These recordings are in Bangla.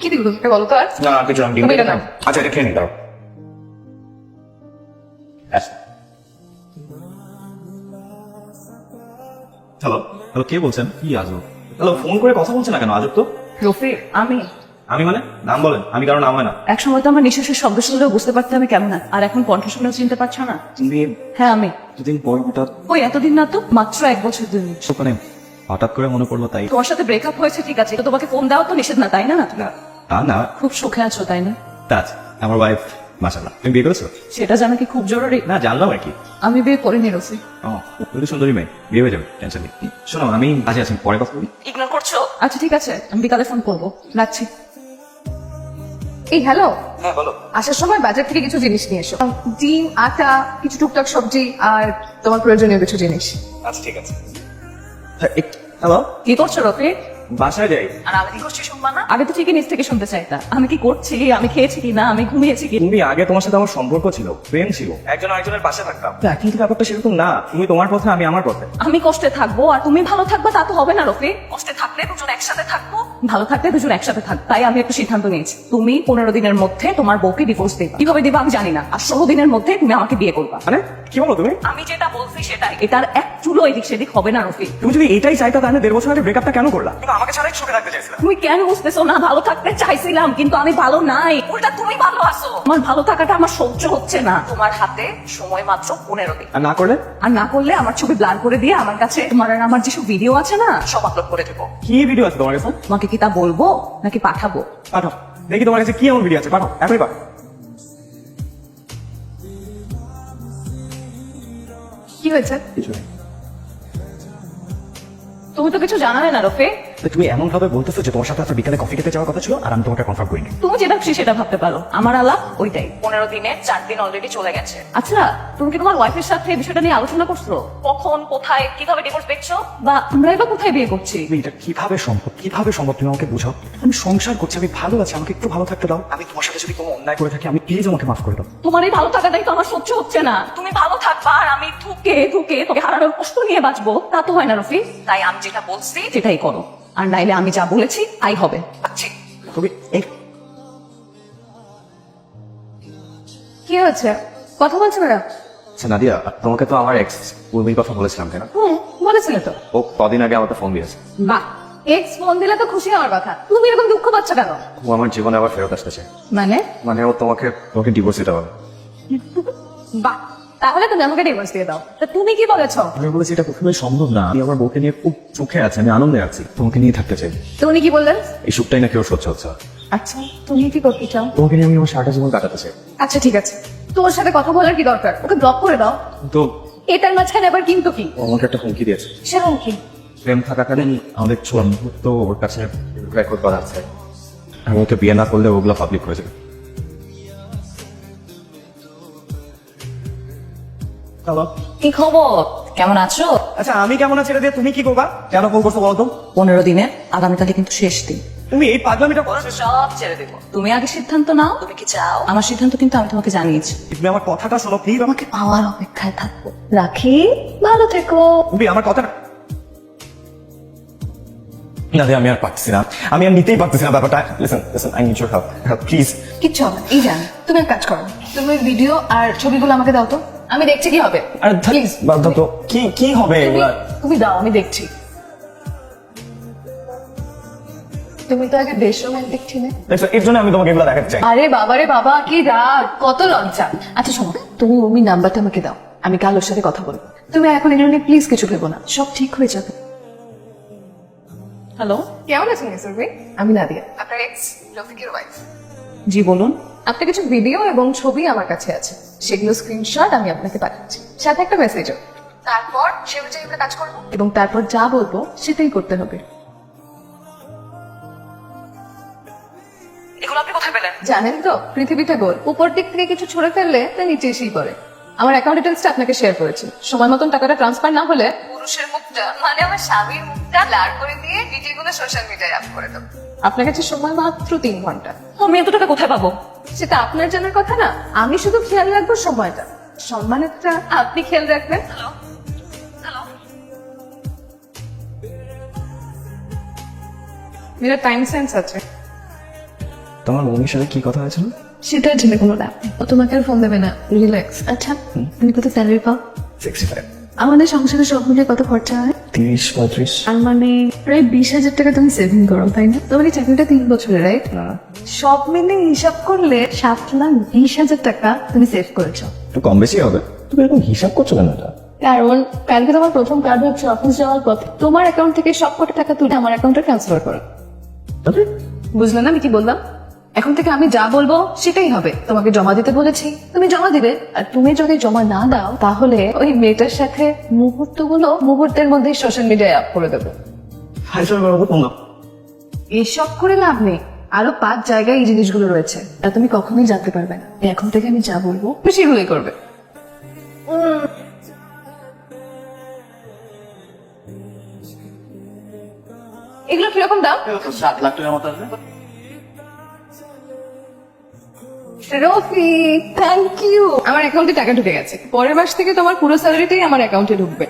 কি দিব তুমি বলো তো আর? না কিছু আমি তুমি এটা নাও। আচ্ছা এটা খেয়ে নি দাও। হ্যালো হ্যালো, কে বলছেন? কি আজব? হ্যালো, ফোন করে কথা বলছেন না কেন? আজব তো। রফিক, আমি আমি মানে নাম বলেন, আমি কারো নাম হয় না। এক সময় তো আমার নিঃশ্বাসের শব্দ শুনলেও বুঝতে পারতে আমি কেমন না, আর এখন কণ্ঠ শুনেও চিনতে পারছো না? তুমি হ্যাঁ আমি। দুদিন পর হঠাৎ ওই এতদিন না তো, মাত্র 1 বছর 2 মাস। ওখানে হঠাৎ করে মনে পড়লো তাই। তোমার সাথে ব্রেকআপ হয়েছে ঠিক আছে, তো তোমাকে ফোন দেওয়া তো নিষেধ না, তাই না? না তা না, খুব সুখে আছো তাই না? তা আমার ওয়াইফ মাশাআল্লাহ। তুমি বিয়ে করেছো? সেটা জানা কি খুব জরুরি? না জানলাম আর কি। আমি বিয়ে করিনি রফিক। ও তুমি তো সুন্দরী মেয়ে, বিয়ে হয়ে যাবে, টেনশন নেই। শোনো আমি কাজে আছি, পরে কথা বলি। ইগনোর করছো? আচ্ছা ঠিক আছে, আমি বিকালে ফোন করবো, রাখছি। এই হ্যালো, হ্যাঁ বলো। আসার সময় বাজার থেকে কিছু জিনিস নিয়ে এসো। ডিম, আটা, কিছু টুকটাক সবজি আর তোমার প্রয়োজনীয় কিছু জিনিস। আচ্ছা ঠিক আছে। হ্যালো, কি করছো রফিক? বাসায় যাই। আর আমি কি করছি শুনবা না? আগে তো ঠিকই নিজ থেকে শুনতে চাইতা। আমি কি করছি, আমি খেয়েছি কি না, আমি ঘুমিয়েছি কি। তুমি আগে তোমার সাথে আমার সম্পর্ক ছিল, প্রেম ছিল, একজন আরেকজনের পাশে থাকতাম। এখন তো ব্যাপারটা সেরকম না, তুমি তোমার পথে আমি আমার পথে। আমি কষ্টে থাকবো আর তুমি ভালো থাকবা, তা তো হবে না রফিক। কষ্টে থাকলে দুজন একসাথে থাকবো, ভালো থাকলে দুজন একসাথে থাকবো। তাই আমি একটা সিদ্ধান্ত নিয়েছি, তুমি 15 দিনের মধ্যে তোমার বউকে ডিভোর্স দেবা। কিভাবে দিবা আমি জানি না, আর 16 দিনের মধ্যে তুমি আমাকে বিয়ে করবা। মানে কি বলো তুমি? আমি যেটা বলছি সেটাই, এটার এক চুলো এদিক সেদিক হবে না রফিক। তুমি যদি এটাই চাইতা তাহলে 1.5 বছর আগে ব্রেকআপটা কেন করলা? তুমি আমাকে ছাড়াই সুখে থাকতে চাইছিলা। তুমি কেন বুঝতেছো না? ভালো থাকতে চাইছিলাম, কিন্তু আমি ভালো নাই, উল্টা তুমি ভালো আছো। আমার ভালো থাকাটা আমার সহ্য হচ্ছে না। তোমার হাতে সময় মাত্র 15 দিন, আর না করলে? আর না করলে আমার ছবি ব্লার করে দিয়ে আমার কাছে তোমার আর আমার যেসব ভিডিও আছে না সব আপলোড করে দেবো। কি ভিডিও আছে তোমার কাছে? তোমাকে কি তা বলবো নাকি পাঠাবো? পাঠাও দেখি তোমার কাছে কি এমন ভিডিও আছে, পাঠাও এখনই পাঠাও। কি হয়েছে? কিছু নেই। তুমি তো কিছু জানালে না রফিক। তুমি এমন ভাবে বলতেছো যে তোমার সাথে আজকে বিকালে কফি খেতে যাওয়ার কথা ছিল, আর আমি তোমাকে কনফার্ম করিনি। তুমি যেটা খুশি সেটা ভাবতে পারো, আমার আলাপ ওইটাই। 15 দিনে 4 দিন অলরেডি চলে গেছে। আচ্ছা, তুমি কি তোমার ওয়াইফের সাথে এই বিষয়টা নিয়ে আলোচনা করছো? কখন, কোথায়, কিভাবে ডিভোর্স দেখছো, বা আমরা এবার কোথায় বিয়ে করছি? তুমি এটা কিভাবে সম্ভব, কিভাবে সম্ভব তুমি আমাকে বুঝাও। আমি সংসার করছি, আমি ভালো আছি, আমাকে একটু ভালো থাকতে দাও। আমি তোমার সাথে যদি কোনো অন্যায় করে থাকি আমি প্লিজ আমাকে মাফ করে দাও। তোমার এই ভালো থাকাটাই তো আমার সহ্য হচ্ছে না। তুমি ভালো থাকবা আর আমি ধুকে ধুকে তোকে হারানোর কষ্ট নিয়ে বাঁচবো, তা তো হয় না রফিক। তাই আমি যেটা বলছি সেটাই করো, আর নাইলে আমি যা বলেছি তাই হবে। আচ্ছা তুমি এই কি হয়েছে, কথা বলছো না? আচ্ছা নাদিয়া, তোমাকে তো আমার এক্স উর্মির কথা বলেছিলাম কেন? বলেছিলে তো। ও কদিন আগে আমাকে ফোন দিয়েছে। বাহ, এক্স ফোন দিলে তো খুশি হওয়ার কথা, তুমি এরকম দুঃখ পাচ্ছ কেন? ও আমার জীবনে আবার ফেরত আসতেছে। মানে? মানে ও তোমাকে তোমাকে ডিভোর্স দিতে হবে। বাহ, তাহলে তুমি আমাকে ডিভোর্স দিয়ে দাও। তা তুমি কি বলেছো? আমি বলেছি এটা কখনোই সম্ভব না, আমি আমার বউকে নিয়ে খুব সুখে আছি, আমি আনন্দে আছি, তোমাকে নিয়ে থাকতে চাই। তুমি কি বললে? এই সুখটাই নাকি ওর সহ্য হচ্ছে না। আচ্ছা, তুমি কি করতে চাও? তোমাকে নিয়ে আমি আমার সারাটা জীবন কাটাতে চাই। আচ্ছা ঠিক আছে, তোর সাথে কথা বলার কি দরকার? ওকে ব্লক করে দাও। তো এটার মাঝখানে আবার কিন্তু কি? ও আমাকে একটা হুমকি দিয়েছে। সেরকম কি? প্রেম থাকাকালীন আমাদের ছোট মুহূর্ত ওর কাছে রেকর্ড করা আছে, আর ওকে বিয়ে না করলে ওগুলো পাবলিক হয়ে যাবে। হ্যালো, কি খবর, কেমন আছো? আচ্ছা আমি কেমন আছি এটা দিয়ে তুমি কি করবা? কেন ফোন করছো বলো তো? 15 দিনে আগামীকালে কিন্তু শেষ দিন। তুমি এই পাগলামিটা করো। সব ছেড়ে দেবো, তুমি আগে সিদ্ধান্ত নাও, তুমি কি চাও। আমার সিদ্ধান্ত কিন্তু আমি তোমাকে জানিয়েছি। তুমি আমার কথাটা শোনো প্লিজ, আমাকে। পাওয়ার অপেক্ষায় থাকবো। রাখি, ভালো থেকো। তুমি আমার কথাটা না দে, আমি আর পারতেছি না, আমি আর নিতেই পারতেছি না ব্যাপারটা। Listen listen, I need your help, please. কিচ্ছু হবে না, এই জান তুমি এক কাজ করো, তুমি ভিডিও আর ছবিগুলো আমাকে দাও তো, আমি দেখছি কি হবে। আরে প্লিজ বাধ্য তো কি কি হবে এগুলা? তুমি দাও, আমি দেখছি। তুমি তো আগে বেশ রোমান্টিক ছিলে। দেখছো, এর জন্য আমি তোমাকে এগুলো দেখাতে চাই। আরে বাবা রে বাবা, কি রাগ, কত লজ্জা। আচ্ছা শোনো, তুমি উর্মির নাম্বারটা আমাকে দাও, আমি কাল ওর সাথে কথা বলবো। তুমি এখন এগুলো নিয়ে প্লিজ কিছু ভেবো না, সব ঠিক হয়ে যাবে। হ্যালো, কেমন আছেন মিস্টার ভাই? আমি নাদিয়া। আপনার এক্স রফিকের ওয়াইফ। জি বলুন। আপনার কিছু ভিডিও এবং ছবি আমার কাছে আছে, সেগুলো স্ক্রিনশট আমি আপনাকে পাঠাচ্ছি, সাথে একটা মেসেজও। তারপর সে অনুযায়ী আমরা কাজ করবো এবং তারপর যা বলবো সেটাই করতে হবে। এগুলো আপনি কোথায় পেলেন? জানেন তো পৃথিবীটা গোল, উপর দিক থেকে কিছু ছুড়ে ফেললে তা নিচে এসেই পড়ে। আমার অ্যাকাউন্ট ডিটেলসটা আপনাকে শেয়ার করেছি, সময় মতন টাকাটা ট্রান্সফার না হলে পুরুষের মুখটা মানে আমার স্বামীর মুখটা ব্লার করে দিয়ে ভিডিওগুলো সোশ্যাল মিডিয়ায় আপ করে দেবো। আপনার কাছে সময় মাত্র 3 ঘন্টা। আমি এত টাকা কোথায় পাবো? সেটা আপনার জানার কথা না, আমি শুধু খেয়াল রাখবো সময়টা, সম্মানেরটা আপনি খেয়াল রাখবেন। হ্যালো হ্যালো, মেরা টাইম সেন্স আছে। তোমার মম্মির সাথে কি কথা হয়েছিল? সেটার জন্য কোনো লাভ নেই। ও তোমাকে আর ফোন দেবে না, রিল্যাক্স। আচ্ছা, তুমি কত স্যালারি পাও? 65, আমাদের সংসারে সব মিলিয়ে কত খরচা হয়? 30-35। আর মানে প্রায় 20,000 টাকা তুমি সেভিং করো, তাই না? তোমার এই চাকরিটা 3 বছরের, রাইট? না, সব মিলে হিসাব করলে 7,20,000 টাকা তুমি সেভ করেছো। একটু কম বেশি হবে। তুমি এরকম হিসাব করছো কেন এটা? কারণ কালকে তোমার প্রথম কার্ড হচ্ছে অফিস যাওয়ার পথে তোমার অ্যাকাউন্ট থেকে সব কটা টাকা তুলে আমার অ্যাকাউন্টে ট্রান্সফার করো। তাহলে বুঝলে না আমি কি বললাম? এখন থেকে আমি যা বলবো সেটাই হবে। তোমাকে জমা দিতে বলেছি, তুমি জমা দিবে। আর তুমি যদি জমা না দাও তাহলে ওই মেয়েটার সাথে মুহূর্তগুলো মুহূর্তের মধ্যেই সোশ্যাল মিডিয়ায় আপ করে দেবো। হাইসার বাবু তোমরা এসব করে লাভ নেই, আরো 5 জায়গায় এই জিনিসগুলো রয়েছে, আর তুমি কখনোই জানতে পারবে না। এখন থেকে আমি যা বলবো তুমি সেগুলোই করবে। এগুলো কিরকম দাম? 7 লাখ টাকার মতো আসবে। Rafi, thank you. আমার অ্যাকাউন্টে টাকা ঢুকে গেছে। পরের মাস থেকে তোমার পুরো স্যালারিটাই আমার অ্যাকাউন্টে ঢুকবে।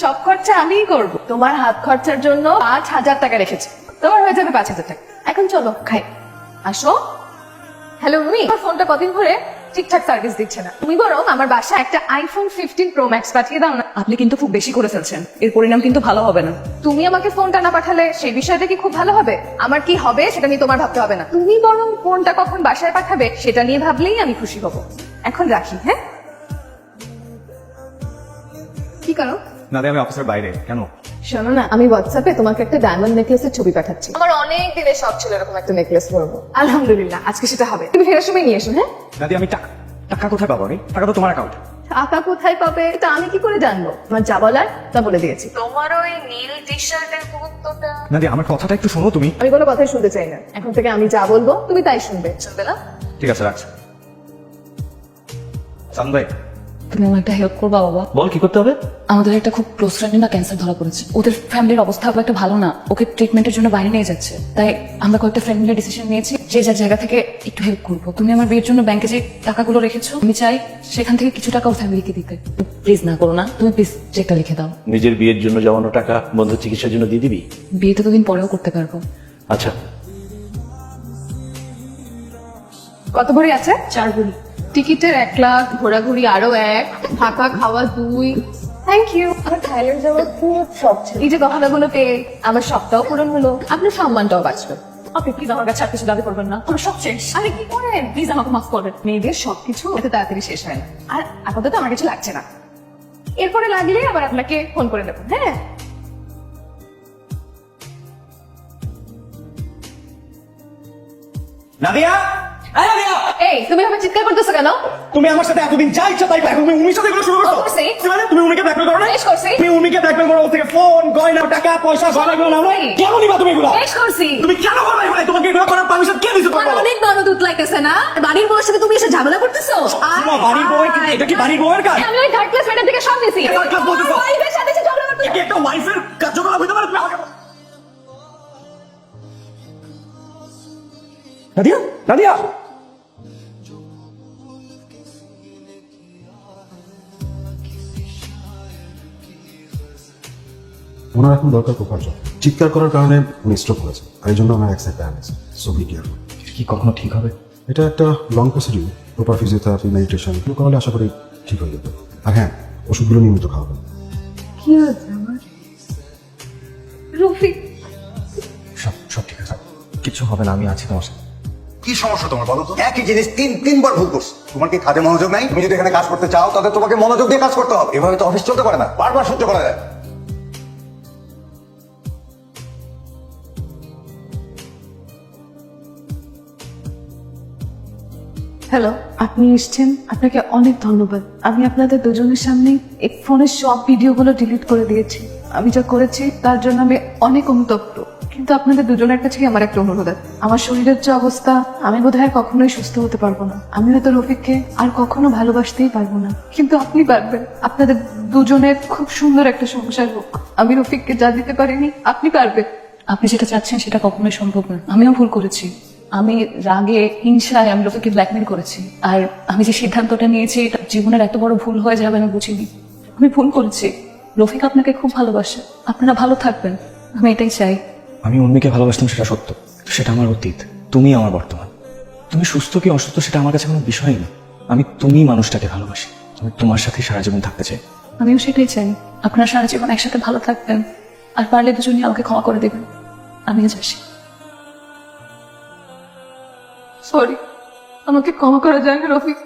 সব খরচা আমিই করব। তোমার হাত খরচার জন্য 5,000 টাকা রেখেছি, তোমার হয়ে যাবে 5,000 টাকা। এখন চলো খাই। আসো। হ্যালো মিমি, আমার ফোনটা কদিন ধরে ঠিকঠাক সার্ভিস দিচ্ছে না। তুমি বরং আমার বাসায় একটা আইফোন 15 প্রো ম্যাক্স পাঠিয়ে দাও না। আপনি কিন্তু খুব বেশি করে ফেলছেন, এর পরিণাম কিন্তু ভালো হবে না। তুমি আমাকে ফোনটা না পাঠালে সেই বিষয়টা কি খুব ভালো হবে? আমার কি হবে সেটা নিয়ে তোমার ভাবতে হবে না। তুমি বরং ফোনটা কখন বাসায় পাঠাবে সেটা নিয়ে ভাবলেই আমি খুশি হব। এখন রাখি, হ্যাঁ? কি করো? না আমি অফিসের বাইরে। কেন? শোনো না, আমি হোয়াটসঅ্যাপে তোমাকে একটা ডায়মন্ড নেকলেসের ছবি পাঠাচ্ছি। আমার অনেক দিনের শখ ছিল এরকম একটা নেকলেস পরবো। আলহামদুলিল্লাহ আজকে সেটা হবে। তুমি ফেরার সময় নিয়ে এসো, হ্যাঁ? দাদি আমি টাকা টাকা কোথায় পাবো? আমি টাকা তো তোমার অ্যাকাউন্ট। টাকা কোথায় পাবে এটা আমি কি করে জানবো? আমার যা বলার তা বলে দিয়েছি। তোমার ওই নীল টি শার্টের গুরুত্বটা। দাদি আমার কথাটা একটু শোনো তুমি। আমি কোনো কথাই শুনতে চাই না। এখন থেকে আমি যা বলবো তুমি তাই শুনবে, শুনবে না? ঠিক আছে রাখছি। সান ভাই তুমি আমার একটা হেল্প করবা বাবা? বল কি করতে হবে? আমাদের একটা খুব ক্লোজ ফ্রেন্ডের না ক্যান্সার ধরা পড়েছে। ওদের ফ্যামিলির অবস্থা খুব একটা ভালো না, ওকে ট্রিটমেন্টের জন্য বাইরে নিয়ে যাচ্ছে। তাই আমরা কয়েকটা ফ্রেন্ড মিলে ডিসিশন নিয়েছি যে যার জায়গা থেকে একটু হেল্প করবো। তুমি আমার বিয়ের জন্য ব্যাংকে যে টাকাগুলো রেখেছো, আমি চাই সেখান থেকে কিছু টাকা ওর ফ্যামিলিকে দিতে। প্লিজ না করো না, তুমি প্লিজ চেকটা লিখে দাও। নিজের বিয়ের জন্য জমানো টাকা বন্ধুর চিকিৎসার জন্য দিয়ে দিবি? বিয়ে তো দুদিন পরেও করতে পারবো। আচ্ছা, কত ভরি আছে? 4 ভরি। টিকিটের 1 লাখ, ঘোরাঘুরি আরো 1, থাকা খাওয়া 2। Thank you. আমার থাইল্যান্ড যাওয়ার খুব শখ ছিল। এই যে গহনাগুলো পেয়ে আমার শখটাও পূরণ হলো, আপনার সম্মানটাও বাঁচলো। আপনি প্লিজ আমার কাছে আর কিছু দাবি করবেন না, আমার সব শেষ। আরে কি করেন? প্লিজ আমাকে মাফ করবেন। মেয়েদের সবকিছু এত তাড়াতাড়ি শেষ হয় না। আর আপাতত আমার কিছু লাগছে না, এরপরে লাগলে আবার আপনাকে ফোন করে দেবো, হ্যাঁ? নাদিয়া, এই নাদিয়া, এই তুমি আমার চিৎকার করতেছো কেন? তুমি আমার সাথে এতদিন যা ইচ্ছা তাই এখন তুমি উমির সাথে এগুলো শুরু করছো। করছি। মানে তুমি উমিকে ব্ল্যাকমেল করো না? বেশ করছি। তুমি উমিকে ব্ল্যাকমেল করো, ওর থেকে ফোন, গয়না, টাকা, পয়সা, গয়নাগুলো নাও না? কেন নিবা তুমি এগুলো? বেশ করছি। তুমি কেন করবে এগুলো? তোমাকে এগুলো করার পারমিশন কে দিয়েছে আমার তোমাকে? অনেক দরদ লাগতেছে না? বাড়ির বউয়ের সাথে তুমি এসে ঝামেলা করতেছো? তোমার বাড়ির বউয়ের কি এটা কি বাড়ির বউয়ের কাজ? আমি ওই থার্ড ক্লাস ফ্রেন্ডের থেকে সব নিছি। third class বলতেছো? আমার ওয়াইফের সাথে এসে ঝগড়া করতেছো। কি একটা ওয়াইফের কার্যকলাপ হইতে পারে? তুমি আমাকে নাদিয়া, নাদিয়া, ওনার এখন দরকার উপার্জন। চিৎকার করার কারণে উনি স্ট্রোক করেছে, আর এই জন্য আমার accident paralysis. So be careful. কি কখনো ঠিক হবে? এটা একটা long procedure, proper physiotherapy, meditation এগুলো করালে আশা করি ঠিক হয়ে যাবে। আর হ্যাঁ, ওষুধগুলো নিয়মিত খাওয়াবেন। কি হয়েছে আমার? রফিক, সব সব ঠিক আছে, কিছু হবে না, আমি আছি তোমার সাথে। কি সমস্যা তোমার বলো তো? একই জিনিস তিনবার ভুল করছো। তোমার কি কাজে মনোযোগ নাই? তুমি যদি এখানে কাজ করতে চাও তাহলে তোমাকে মনোযোগ দিয়ে কাজ করতে হবে। এভাবে তো অফিস চলতে পারে না, বারবার সহ্য করা যায়। হ্যালো, আপনি এসেছেন, আপনাকে অনেক ধন্যবাদ। আমি আপনাদের দুজনের সামনে এই ফোনের সব ভিডিওগুলো ডিলিট করে দিয়েছি। আমি যা করেছি তার জন্য আমি অনেক অনুতপ্ত, কিন্তু আপনাদের দুজনের কাছেই আমার একটা অনুরোধ আছে। আমার শরীরের যে অবস্থা, আমি বোধহয় আর কখনোই সুস্থ হতে পারবো না। আমি হয়তো রফিককে আর কখনো ভালোবাসতেই পারবো না, কিন্তু আপনি পারবেন। আপনাদের দুজনের খুব সুন্দর একটা সংসার হোক। আমি রফিককে যা দিতে পারিনি, আপনি পারবেন। আপনি যেটা চাচ্ছেন সেটা কখনোই সম্ভব না। আমিও ভুল করেছি, আমি রাগে হিংসায় আমি লোককে ব্ল্যাকমেল করেছি। আর আমি যে সিদ্ধান্তটা নিয়েছি এটা জীবনের এত বড় ভুল হয়ে যাবে আমি বুঝিনি। আমি ভুল করেছি। রফিক আপনাকে খুব ভালোবাসে, আপনারা ভালো থাকবেন, আমি এটাই চাই। আমি উন্মিকে ভালোবাসতাম সেটা সত্য, সেটা আমার অতীত। তুমি আমার বর্তমান। তুমি সুস্থ কি অসুস্থ সেটা আমার কাছে কোনো বিষয়ই না। আমি তুমি মানুষটাকে ভালোবাসি, আমি তোমার সাথে সারা জীবন থাকতে চাই। আমিও সেটাই চাই, আপনারা সারা জীবন একসাথে ভালো থাকবেন, আর পারলে দুজনই আমাকে ক্ষমা করে দেবেন। আমিও যাচ্ছি। সরি, আমাকে ক্ষমা করা যায় না রফিক।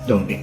Don't be